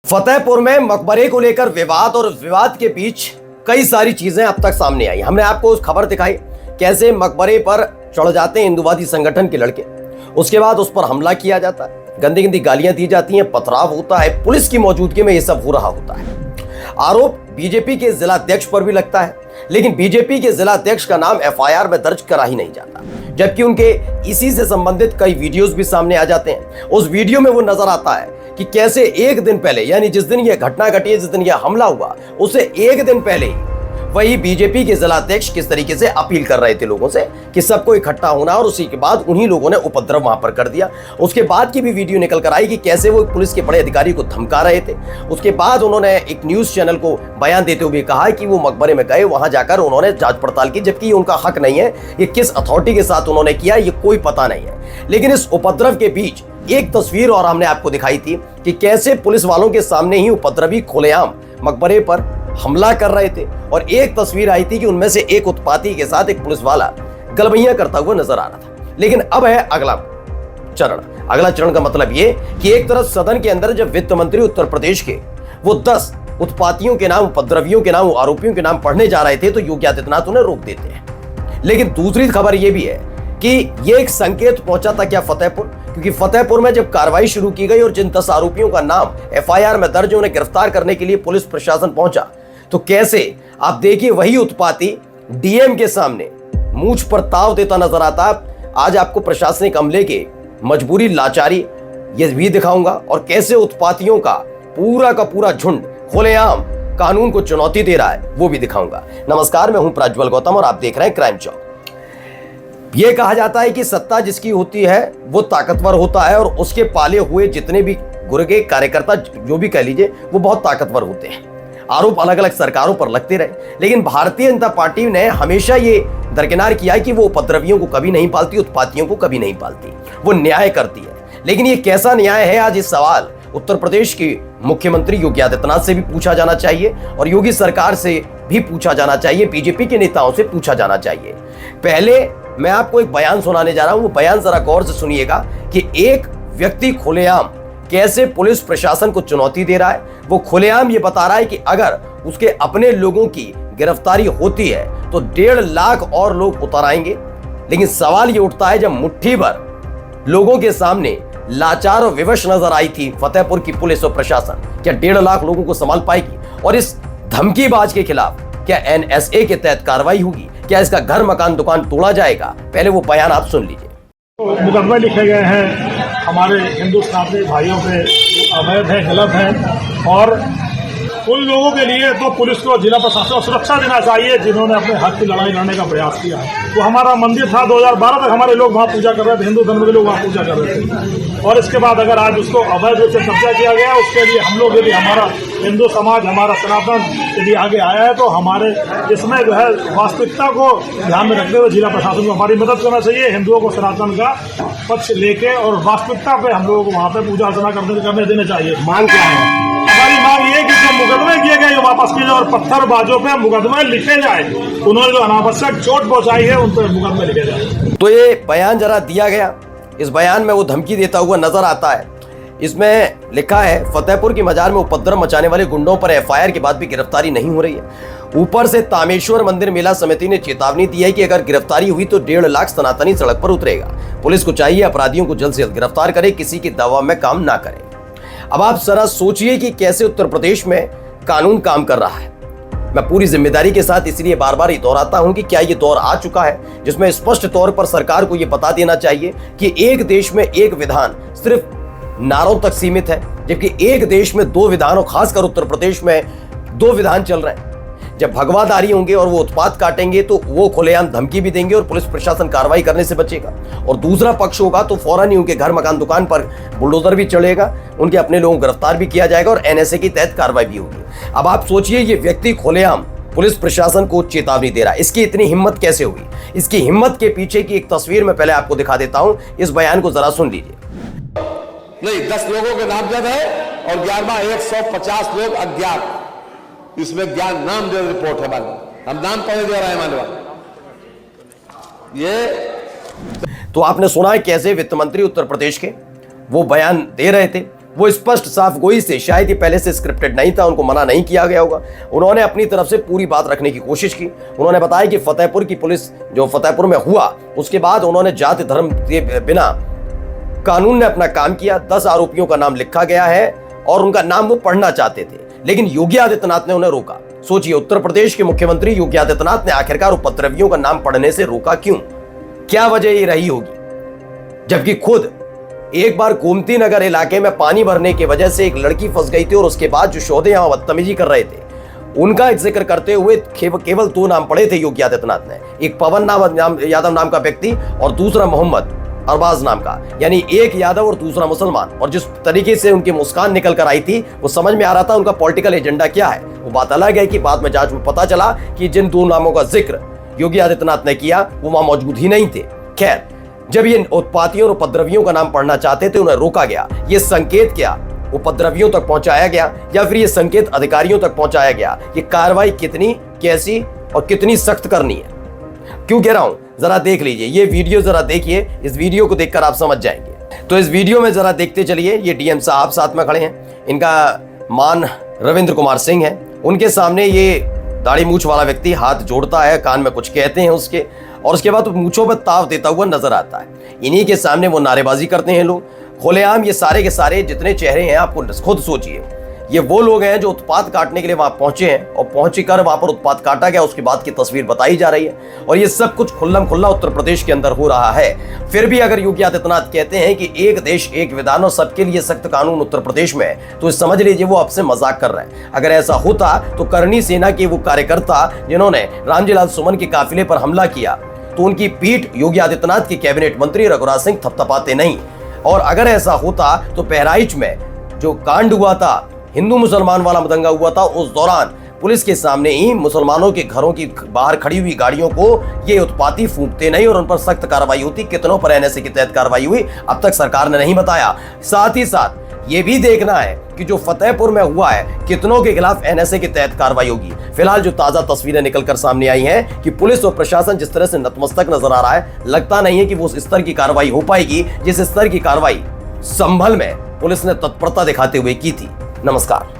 फतेहपुर में मकबरे को लेकर विवाद और विवाद के बीच कई सारी चीजें अब तक सामने आई। हमने आपको उस खबर दिखाई कैसे मकबरे पर चढ़ जाते हैं हिंदुवादी संगठन के लड़के, उसके बाद उस पर हमला किया जाता है, गंदी गंदी गालियां दी जाती हैं, पथराव होता है, पुलिस की मौजूदगी में यह सब हो रहा होता है। आरोप बीजेपी के जिलाध्यक्ष पर भी लगता है, लेकिन बीजेपी के जिलाध्यक्ष का नाम एफआईआर में दर्ज करा ही नहीं जाता, जबकि उनके इसी से संबंधित कई वीडियोस भी सामने आ जाते हैं। उस वीडियो में वो नजर आता है कि कैसे एक दिन पहले, यानी जिस दिन यह घटना घटी है, जिस दिन यह हमला हुआ, उससे एक दिन पहले ही वही बीजेपी के जिलाध्यक्ष किस तरीके से अपील कर रहे थे लोगों से कि सबको इकट्ठा होना, और उसी के बाद उन्हीं लोगों ने उपद्रव वहां पर कर दिया। उसके बाद की भी वीडियो निकल कर आई कि कैसे वो पुलिस के बड़े अधिकारी को धमका रहे थे। उसके बाद उन्होंने एक न्यूज चैनल को बयान देते हुए कहा कि वो मकबरे में गए, वहां जाकर उन्होंने जांच पड़ताल की, जबकि उनका हक नहीं है। ये किस अथॉरिटी के साथ उन्होंने किया ये कोई पता नहीं है। लेकिन इस उपद्रव के बीच एक तस्वीर और हमने आपको दिखाई थी कि कैसे पुलिस वालों के सामने ही उपद्रवी खुलेआम मकबरे पर हमला कर रहे थे, और एक तस्वीर आई थी कि उनमें से एक उत्पाती के साथ एक पुलिस वाला गलबैया करता हुआ नजर आ रहा था। लेकिन अब है अगला चरण। अगला चरण का मतलब ये कि एक तरफ सदन के अंदर जब वित्त मंत्री उत्तर प्रदेश के वो 10 उत्पातियों के नाम, उपद्रवियों के नाम, आरोपियों के नाम पढ़ने जा रहे थे, तो योगी आदित्यनाथ उन्हें रोक देते हैं। लेकिन दूसरी खबर यह भी है कि ये एक संकेत पहुंचा था क्या फतेहपुर, क्योंकि फतेहपुर में जब कार्रवाई शुरू की गई और जिन 10 आरोपियों का नाम एफआईआर में दर्ज, उन्हें गिरफ्तार करने के लिए पुलिस प्रशासन पहुंचा, तो कैसे आप देखिए वही उत्पाती डीएम के सामने मूंछ पर ताव देता नजर आता। आज आपको प्रशासनिक अमले के मजबूरी, लाचारी ये भी दिखाऊंगा, और कैसे उत्पातियों का पूरा झुंड खुलेआम कानून को चुनौती दे रहा है वो भी दिखाऊंगा। नमस्कार, मैं हूं प्रज्वल गौतम और आप देख रहे हैं क्राइम चौक। यह कहा जाता है कि सत्ता जिसकी होती है वो ताकतवर होता है, और उसके पाले हुए जितने भी गुर्गे कार्यकर्ता, जो भी कह लीजिए, वो बहुत ताकतवर होते हैं। आरोप अलग अलग सरकारों पर लगते रहे, लेकिन भारतीय जनता पार्टी ने हमेशा ये दरकिनार किया कि वो उपद्रवियों को कभी नहीं पालती, उत्पातियों को कभी नहीं पालती, वो न्याय करती है। लेकिन ये कैसा न्याय है, आज इस सवाल उत्तर प्रदेश के मुख्यमंत्री योगी आदित्यनाथ से भी पूछा जाना चाहिए, और योगी सरकार से भी पूछा जाना चाहिए, बीजेपी के नेताओं से पूछा जाना चाहिए। पहले मैं आपको एक बयान सुनाने जा रहा हूं, वो बयान जरा गौर से सुनिएगा कि एक व्यक्ति खुलेआम कैसे पुलिस प्रशासन को चुनौती दे रहा है। वो खुलेआम ये बता रहा है कि अगर उसके अपने लोगों की गिरफ्तारी होती है तो 1.5 लाख और लोग उतर आएंगे। लेकिन सवाल ये उठता है, जब मुट्ठी भर लोगों के सामने लाचार और विवश नजर आई थी फतेहपुर की पुलिस और प्रशासन, क्या 1.5 लाख लोगों को संभाल पाएगी? और इस धमकीबाज के खिलाफ क्या एनएसए के तहत कार्रवाई होगी? क्या इसका घर, मकान, दुकान तोड़ा जाएगा? पहले वो बयान आप सुन लीजिए। तो मुकदमे लिखे गए हैं हमारे हिंदू सनातनी भाइयों पे, अवैध है, गलत है, और उन लोगों के लिए तो पुलिस को, जिला प्रशासन को सुरक्षा देना चाहिए जिन्होंने अपने हक की लड़ाई लड़ने का प्रयास किया है। तो हमारा मंदिर था, 2012 तक हमारे लोग वहाँ पूजा कर रहे थे, हिंदू धर्म के लोग वहाँ पूजा कर रहे थे, और इसके बाद अगर आज उसको अवैध रूप से कब्जा किया गया, उसके लिए हम लोग यदि, हमारा हिंदू समाज, हमारा सनातन यदि आगे आया है, तो हमारे इसमें जो है वास्तविकता को ध्यान में रखते हुए जिला प्रशासन को हमारी मदद करना चाहिए, हिंदुओं को सनातन का पक्ष लेके, और वास्तविकता पे हम लोगों को वहाँ पे पूजा अर्चना करने देने चाहिए। मांग क्या है? हमारी मांग ये कि जो मुकदमे किए गए वापस किए जाए, और पत्थरबाजों पे मुकदमे लिखे जाए, उन्होंने जो अनावश्यक चोट पहुंचाई है उन पर मुकदमे लिखे जाए। तो ये बयान जरा दिया गया, इस बयान में वो धमकी देता हुआ नजर आता है। इसमें लिखा है, फतेहपुर की मजार में उपद्रव मचाने वाले गुंडों पर एफआईआर के बाद भी गिरफ्तारी नहीं हो रही है। ऊपर से तामेश्वर मंदिर मेला समिति ने चेतावनी दी है कि अगर गिरफ्तारी हुई तो 1.5 लाख सनातनी सड़क पर उतरेगा। पुलिस को चाहिए अपराधियों को जल्द से जल्द गिरफ्तार करे, किसी के दबाव में काम ना करे। अब आप जरा सोचिए कि कैसे उत्तर प्रदेश में कानून काम कर रहा है। मैं पूरी जिम्मेदारी के साथ इसलिए बार बार ये दोहराता हूं कि क्या ये दौर आ चुका है जिसमें स्पष्ट तौर पर सरकार को यह बता देना चाहिए कि एक देश में एक विधान सिर्फ नारों तक सीमित है, जबकि एक देश में 2 विधान, और खासकर उत्तर प्रदेश में 2 विधान चल रहे हैं। जब भगवादारी होंगे और वो उत्पात काटेंगे तो वो खुलेआम धमकी भी देंगे और पुलिस प्रशासन कार्रवाई करने से बचेगा, और दूसरा पक्ष होगा तो फौरन ही उनके घर, मकान, दुकान पर बुलडोजर भी चलेगा, उनके अपने लोगों को गिरफ्तार भी किया जाएगा, और एनएसए के तहत कार्रवाई भी होगी। अब आप सोचिए, ये व्यक्ति खुलेआम पुलिस प्रशासन को चेतावनी दे रहा है, इसकी इतनी हिम्मत कैसे हुई? इसकी हिम्मत के पीछे की एक तस्वीर मैं पहले आपको दिखा देता हूं, इस बयान को जरा सुन लीजिए। नहीं, 10 लोगों के नामजद है और 11वां 150 लोग अज्ञात। इसमें ज्ञान नाम जो रिपोर्ट है, हम नाम पढ़े दे रहे हैं मानवा। ये तो आपने सुना है कैसे वित्त मंत्री उत्तर प्रदेश के वो बयान दे रहे थे, वो स्पष्ट साफ गोई से, शायद ये पहले से स्क्रिप्टेड नहीं था, उनको मना नहीं किया गया होगा, उन्होंने अपनी तरफ से पूरी बात रखने की कोशिश की। उन्होंने बताया कि फतेहपुर की पुलिस जो फतेहपुर में हुआ उसके बाद उन्होंने जाति धर्म के बिना कानून ने अपना काम किया। 10 आरोपियों का नाम लिखा गया है और उनका नाम वो पढ़ना चाहते थे, लेकिन योगी आदित्यनाथ ने उन्हें रोका। सोचिए, उत्तर प्रदेश के मुख्यमंत्री योगी आदित्यनाथ ने आखिरकार उपद्रवियों का नाम पढ़ने से रोका क्यों? क्या वजह ये रही होगी? जबकि खुद एक बार गोमती नगर इलाके में पानी भरने की वजह से एक लड़की फंस गई थी और उसके बाद जो शोधे यहां बदतमीजी कर रहे थे उनका जिक्र करते हुए केवल 2 नाम पढ़े थे योगी आदित्यनाथ ने। एक पवन यादव नाम का व्यक्ति और दूसरा मोहम्मद अरबाज नाम का, यानी एक यादव और दूसरा मुसलमान। और जिस तरीके से उनकी मुस्कान निकल कर आई थी वो समझ में आ रहा था उनका पॉलिटिकल एजेंडा क्या है। वो बात अलग है कि बाद में जांच में पता चला कि जिन 2 नामों का जिक्र योगी आदित्यनाथ ने किया वो वहां मौजूद ही नहीं थे। खैर, जब ये उत्पातियों और उपद्रवियों का नाम पढ़ना चाहते थे उन्हें रोका गया। ये संकेत क्या उपद्रवियों तक पहुंचाया गया या फिर ये संकेत अधिकारियों तक पहुंचाया गया? ये कार्रवाई कितनी, कैसी और कितनी सख्त करनी है? क्यों कह रहा हूं, जरा देख लीजिए ये वीडियो, जरा देखिए, इस वीडियो को देखकर आप समझ जाएंगे। तो इस वीडियो में जरा देखते चलिए। ये डीएम साहब साथ में खड़े हैं, इनका मान रविंद्र कुमार सिंह है। उनके सामने ये दाढ़ी मूछ वाला व्यक्ति हाथ जोड़ता है, कान में कुछ कहते हैं उसके, और उसके बाद मूछों पर ताव देता हुआ नजर आता है। इन्हीं के सामने वो नारेबाजी करते हैं लोग खुलेआम। ये सारे के सारे जितने चेहरे हैं आपको खुद सोचिए, ये वो लोग हैं जो उत्पात काटने के लिए वहां पहुंचे हैं और पहुंच कर वहां पर उत्पात काटा गया, उसके बाद की तस्वीर बताई जा रही है। और ये सब कुछ खुल्लम खुल्ला उत्तर प्रदेश के अंदर हो रहा है। फिर भी अगर योगी आदित्यनाथ कहते हैं कि एक देश एक विधान और सबके लिए सख्त कानून उत्तर प्रदेश में है, तो समझ लीजिए वो आपसे मजाक कर रहे हैं। अगर ऐसा होता तो करनी सेना के वो कार्यकर्ता जिन्होंने रामजीलाल सुमन के काफिले पर हमला किया, तो उनकी पीठ योगी आदित्यनाथ के कैबिनेट मंत्री रघुराज सिंह थपथपाते नहीं। और अगर ऐसा होता तो बहराइच में जो कांड हुआ था, हिंदू मुसलमान वाला दंगा हुआ था, उस दौरान पुलिस के सामने ही मुसलमानों के घरों की बाहर खड़ी हुई गाड़ियों को ये उत्पाती फूंकते नहीं और उन पर सख्त कार्रवाई होती। कितनों पर एनएसए के तहत कार्रवाई हुई अब तक सरकार ने नहीं बताया। साथ ही साथ ये भी देखना है कि जो फतेहपुर में हुआ है कितनों के खिलाफ एनएसए के तहत कार्रवाई होगी। फिलहाल जो ताजा तस्वीरें निकलकर सामने आई हैं कि पुलिस और प्रशासन जिस तरह से नतमस्तक नजर आ रहा है, लगता नहीं है कि वो उस स्तर की कार्रवाई हो पाएगी जिस स्तर की कार्रवाई संभल में पुलिस ने तत्परता दिखाते हुए की थी। नमस्कार।